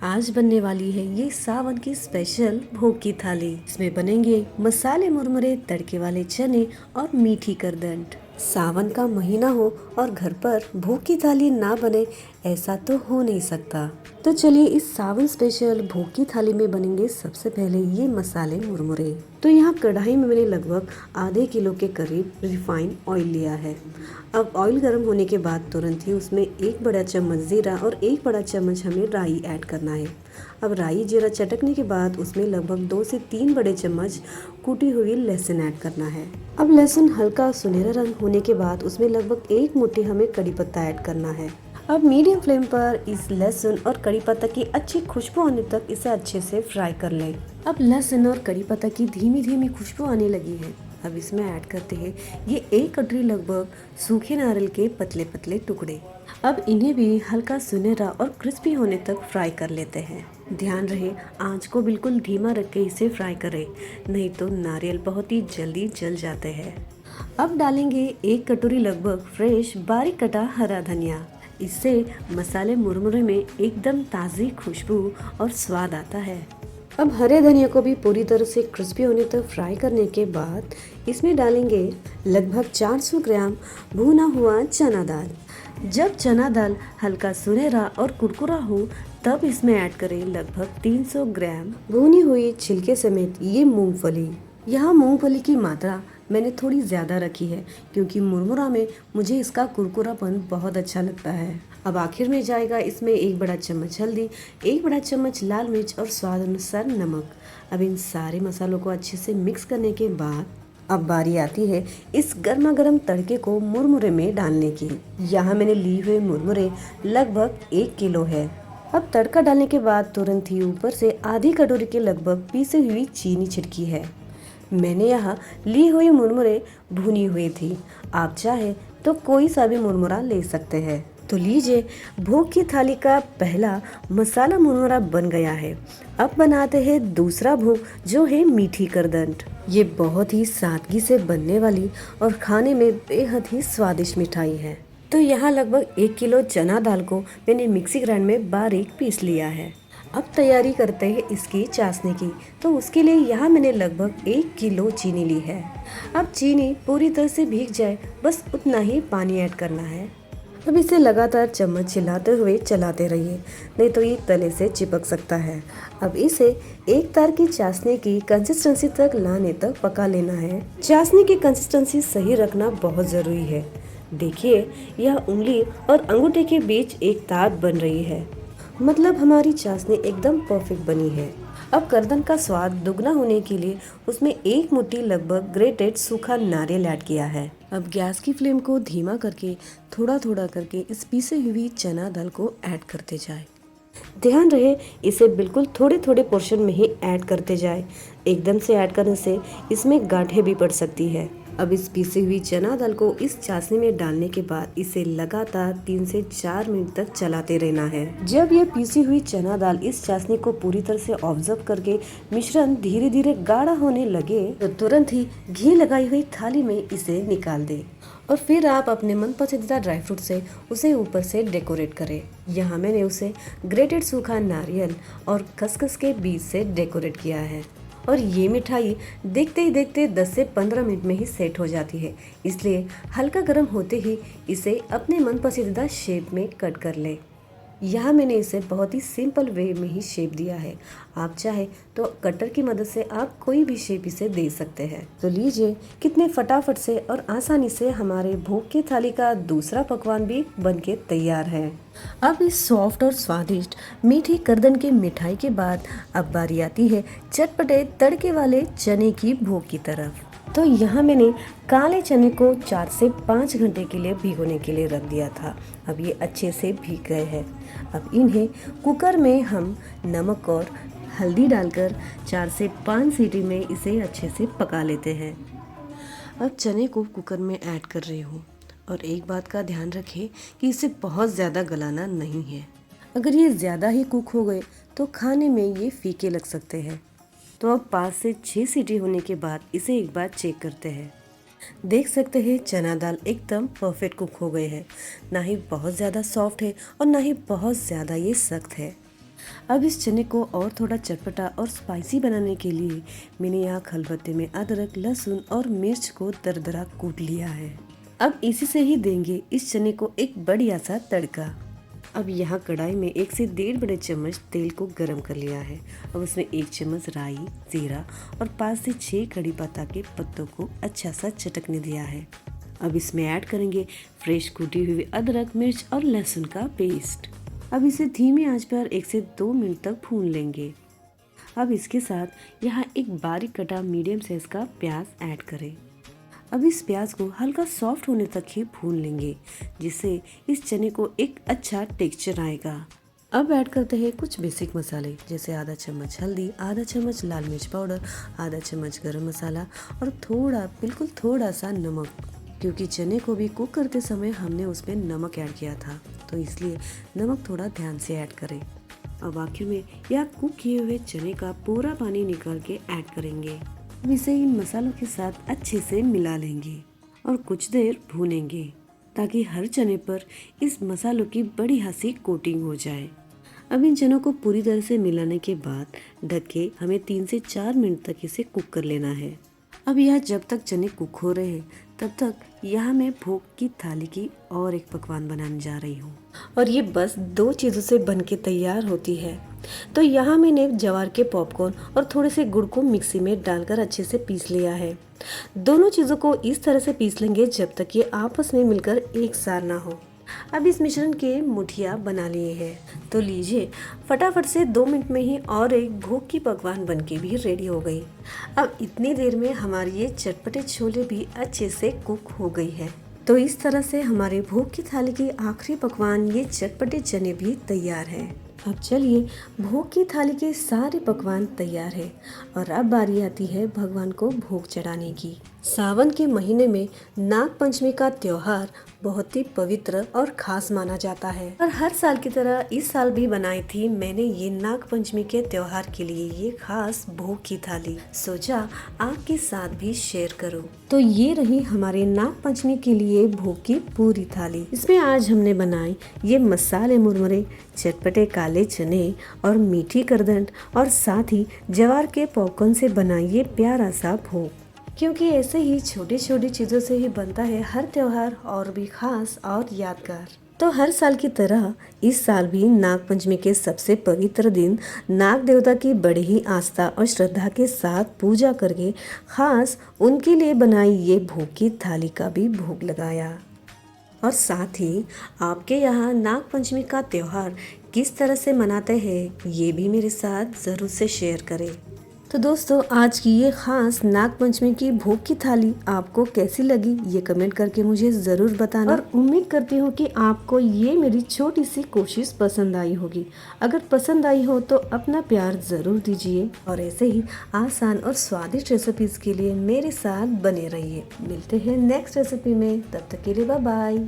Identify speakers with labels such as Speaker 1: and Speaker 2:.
Speaker 1: आज बनने वाली है ये सावन की स्पेशल भोग की थाली। इसमें बनेंगे मसाले मुरमुरे, तड़के वाले चने और मीठी करदंड। सावन का महीना हो और घर पर भोग की थाली ना बने, ऐसा तो हो नहीं सकता। तो चलिए इस सावन स्पेशल भोग की थाली में बनेंगे सबसे पहले ये मसाले मुरमुरे। तो यहाँ कढ़ाई में मैंने लगभग आधे किलो के करीब रिफाइंड ऑयल लिया है। अब ऑयल गर्म होने के बाद तुरंत ही उसमें 1 बड़ा चम्मच जीरा और 1 बड़ा चम्मच हमें राई ऐड करना है। अब राई जीरा चटकने के बाद उसमें लगभग 2 से 3 बड़े चम्मच कूटी हुई लहसुन ऐड करना है। अब लहसुन हल्का सुनहरा रंग होने के बाद उसमें लगभग 1 मुट्ठी हमें कड़ी पत्ता ऐड करना है। अब मीडियम फ्लेम पर इस लहसुन और कड़ी पत्ता की अच्छी खुशबू आने तक इसे अच्छे से फ्राई कर लें। अब लहसुन और कड़ी पत्ता की धीमी धीमी खुशबू आने लगी है। अब इसमें ऐड करते हैं ये 1 कटोरी लगभग सूखे नारियल के पतले पतले टुकड़े। अब इन्हें भी हल्का सुनहरा और क्रिस्पी होने तक फ्राई कर लेते हैं। ध्यान रहे आंच को बिल्कुल धीमा रख के इसे फ्राई करें, नहीं तो नारियल बहुत ही जल्दी जल जाते हैं। अब डालेंगे 1 कटोरी लगभग फ्रेश बारीक कटा हरा धनिया। इससे मसाले मुरमुरे में एकदम ताज़ी खुशबू और स्वाद आता है। अब हरे धनिया को भी पूरी तरह से क्रिस्पी होने तक फ्राई करने के बाद इसमें डालेंगे लगभग 400 ग्राम भुना हुआ चना दाल। जब चना दाल हल्का सुनहरा और कुरकुरा हो तब इसमें ऐड करें लगभग 300 ग्राम भुनी हुई छिलके समेत ये मूंगफली। यहाँ मूंगफली की मात्रा मैंने थोड़ी ज़्यादा रखी है क्योंकि मुरमुरा में मुझे इसका कुरकुरापन बहुत अच्छा लगता है। अब आखिर में जाएगा इसमें 1 बड़ा चम्मच हल्दी, 1 बड़ा चम्मच लाल मिर्च और स्वाद अनुसार नमक। अब इन सारे मसालों को अच्छे से मिक्स करने के बाद अब बारी आती है इस गर्मा गर्म तड़के को मुरमुरे में डालने की। यहाँ मैंने ली हुए मुरमुरे लगभग 1 किलो है। अब तड़का डालने के बाद तुरंत ही ऊपर से आधी कटोरी के लगभग पीसी हुई चीनी छिड़की है। मैंने यहाँ ली हुई मुरमुरे भुनी हुई थी, आप चाहे तो कोई सा भी मुरमुरा ले सकते हैं। तो लीजिए भोग की थाली का पहला मसाला मुरमुरा बन गया है। अब बनाते हैं दूसरा भोग जो है मीठी करदंड। ये बहुत ही सादगी से बनने वाली और खाने में बेहद ही स्वादिष्ट मिठाई है। तो यहाँ लगभग 1 किलो चना दाल को मैंने मिक्सी ग्राइंड में बारीक पीस लिया है। अब तैयारी करते हैं इसकी चाशनी की। तो उसके लिए यहाँ मैंने लगभग 1 किलो चीनी ली है। अब चीनी पूरी तरह से भीग जाए, बस उतना ही पानी ऐड करना है। अब इसे लगातार चम्मच हिलाते हुए चलाते रहिए, नहीं तो ये तले से चिपक सकता है। अब इसे एक तार की चाशनी की कंसिस्टेंसी तक लाने तक पका लेना है। चाशनी की कंसिस्टेंसी सही रखना बहुत ज़रूरी है। देखिए यह उंगली और अंगूठे के बीच एक तार बन रही है, मतलब हमारी चाशनी एकदम परफेक्ट बनी है। अब करदन का स्वाद दुगना होने के लिए उसमें 1 मुट्ठी लगभग ग्रेटेड सूखा नारियल ऐड किया है। अब गैस की फ्लेम को धीमा करके थोड़ा थोड़ा करके इस पीसे हुई चना दाल को ऐड करते जाए। ध्यान रहे इसे बिल्कुल थोड़े थोड़े पोर्शन में ही ऐड करते जाए, एकदम से ऐड करने से इसमें गांठें भी पड़ सकती है। अब इस पीसी हुई चना दाल को इस चाशनी में डालने के बाद इसे लगातार 3 से 4 मिनट तक चलाते रहना है। जब ये पीसी हुई चना दाल इस चाशनी को पूरी तरह से ऑब्जर्व करके मिश्रण धीरे धीरे गाढ़ा होने लगे तो तुरंत ही घी लगाई हुई थाली में इसे निकाल दे और फिर आप अपने मन पसंदीदा ड्राई फ्रूट से उसे ऊपर से डेकोरेट करें। यहाँ मैंने उसे ग्रेटेड सूखा नारियल और खसखस के बीज से डेकोरेट किया है। और ये मिठाई देखते ही देखते 10 से 15 मिनट में ही सेट हो जाती है, इसलिए हल्का गर्म होते ही इसे अपने मन पसंदीदा शेप में कट कर लें। यहाँ मैंने इसे बहुत ही सिंपल वे में ही शेप दिया है, आप चाहे तो कटर की मदद से आप कोई भी शेप इसे दे सकते हैं। तो लीजिए कितने फटाफट से और आसानी से हमारे भोग की थाली का दूसरा पकवान भी बनके तैयार है। अब इस सॉफ्ट और स्वादिष्ट मीठी करदन की मिठाई के बाद अब बारी आती है चटपटे तड़के वाले चने की भोग की तरफ। तो यहाँ मैंने काले चने को 4 से 5 घंटे के लिए भिगोने के लिए रख दिया था। अब ये अच्छे से भीग गए हैं। अब इन्हें कुकर में हम नमक और हल्दी डालकर 4 से 5 सीटी में इसे अच्छे से पका लेते हैं। अब चने को कुकर में ऐड कर रही हूँ और एक बात का ध्यान रखें कि इसे बहुत ज़्यादा गलाना नहीं है। अगर ये ज़्यादा ही कुक हो गए तो खाने में ये फीके लग सकते हैं। तो अब 5 से 6 सीटी होने के बाद इसे एक बार चेक करते हैं। देख सकते हैं चना दाल एकदम परफेक्ट कुक हो गए हैं, ना ही बहुत ज़्यादा सॉफ्ट है और ना ही बहुत ज़्यादा ये सख्त है। अब इस चने को और थोड़ा चटपटा और स्पाइसी बनाने के लिए मैंने यहाँ खलबत्ते में अदरक, लहसुन और मिर्च को दरदरा कूट लिया है। अब इसी से ही देंगे इस चने को एक बढ़िया सा तड़का। अब यहाँ कढ़ाई में 1 से 1.5 बड़े चम्मच तेल को गरम कर लिया है। अब उसमें 1 चम्मच राई, जीरा और 5 से 6 कड़ी पत्ता के पत्तों को अच्छा सा चटकने दिया है। अब इसमें ऐड करेंगे फ्रेश कूटी हुई अदरक, मिर्च और लहसुन का पेस्ट। अब इसे धीमी आंच पर 1 से 2 मिनट तक भून लेंगे। अब इसके साथ यहाँ एक बारीक कटा मीडियम साइज का प्याज ऐड करें। अब इस प्याज को हल्का सॉफ्ट होने तक ही भून लेंगे, जिससे इस चने को एक अच्छा टेक्सचर आएगा। अब ऐड करते हैं कुछ बेसिक मसाले, जैसे आधा चम्मच हल्दी, आधा चम्मच लाल मिर्च पाउडर, आधा चम्मच गरम मसाला और बिल्कुल थोड़ा सा नमक, क्योंकि चने को भी कुक करते समय हमने उसमें नमक ऐड किया था, तो इसलिए नमक थोड़ा ध्यान से ऐड करें। अब आखिर में यह कुक किए हुए चने का पूरा पानी निकाल के ऐड करेंगे। अब इसे इन मसालों के साथ अच्छे से मिला लेंगे और कुछ देर भूनेंगे, ताकि हर चने पर इस मसालों की बढ़िया सी कोटिंग हो जाए। अब इन चनों को पूरी तरह से मिलाने के बाद ढक के हमें 3 से 4 मिनट तक इसे कुक कर लेना है। अब यह जब तक चने कुक हो रहे हैं तब तक यहाँ मैं भोग की थाली की और एक पकवान बनाने जा रही हूँ, और ये बस 2 चीज़ों से बन के तैयार होती है। तो यहाँ मैंने ज्वार के पॉपकॉर्न और थोड़े से गुड़ को मिक्सी में डालकर अच्छे से पीस लिया है। दोनों चीज़ों को इस तरह से पीस लेंगे जब तक ये आपस में मिलकर एक सार ना हो। अब इस मिश्रण के मुठिया बना लिए हैं, तो लीजिए फटाफट से 2 मिनट में ही और एक भोग की पकवान बनके भी रेडी हो गई। अब इतनी देर में हमारे ये चटपटे छोले भी अच्छे से कुक हो गई है। तो इस तरह से हमारे भोग की थाली की आखिरी पकवान ये चटपटे चने भी तैयार है। अब चलिए, भोग की थाली के सारे पकवान तैयार है और अब बारी आती है भगवान को भोग चढ़ाने की। सावन के महीने में नाग पंचमी का त्योहार बहुत ही पवित्र और खास माना जाता है, और हर साल की तरह इस साल भी बनाई थी मैंने ये नाग पंचमी के त्योहार के लिए ये खास भोग की थाली। सोचा आपके साथ भी शेयर करूं। तो ये रही हमारे नाग पंचमी के लिए भोग की पूरी थाली। इसमें आज हमने बनाई ये मसाले मुरमुरे, चटपटे काले चने और मीठी करदंड, और साथ ही ज्वार के पॉपकॉर्न से बनाई ये प्यारा सा भोग। क्योंकि ऐसे ही छोटी छोटी चीज़ों से ही बनता है हर त्योहार और भी खास और यादगार। तो हर साल की तरह इस साल भी नाग पंचमी के सबसे पवित्र दिन नाग देवता की बड़ी ही आस्था और श्रद्धा के साथ पूजा करके खास उनके लिए बनाई ये भोग की थाली का भी भोग लगाया। और साथ ही आपके यहाँ नाग पंचमी का त्योहार किस तरह से मनाते हैं ये भी मेरे साथ ज़रूर से शेयर करें। तो दोस्तों, आज की ये खास नाग पंचमी की भोग की थाली आपको कैसी लगी ये कमेंट करके मुझे ज़रूर बताना, और उम्मीद करती हूँ कि आपको ये मेरी छोटी सी कोशिश पसंद आई होगी। अगर पसंद आई हो तो अपना प्यार ज़रूर दीजिए, और ऐसे ही आसान और स्वादिष्ट रेसिपीज़ के लिए मेरे साथ बने रहिए। मिलते हैं नेक्स्ट रेसिपी में, तब तक के लिए बाय बाय।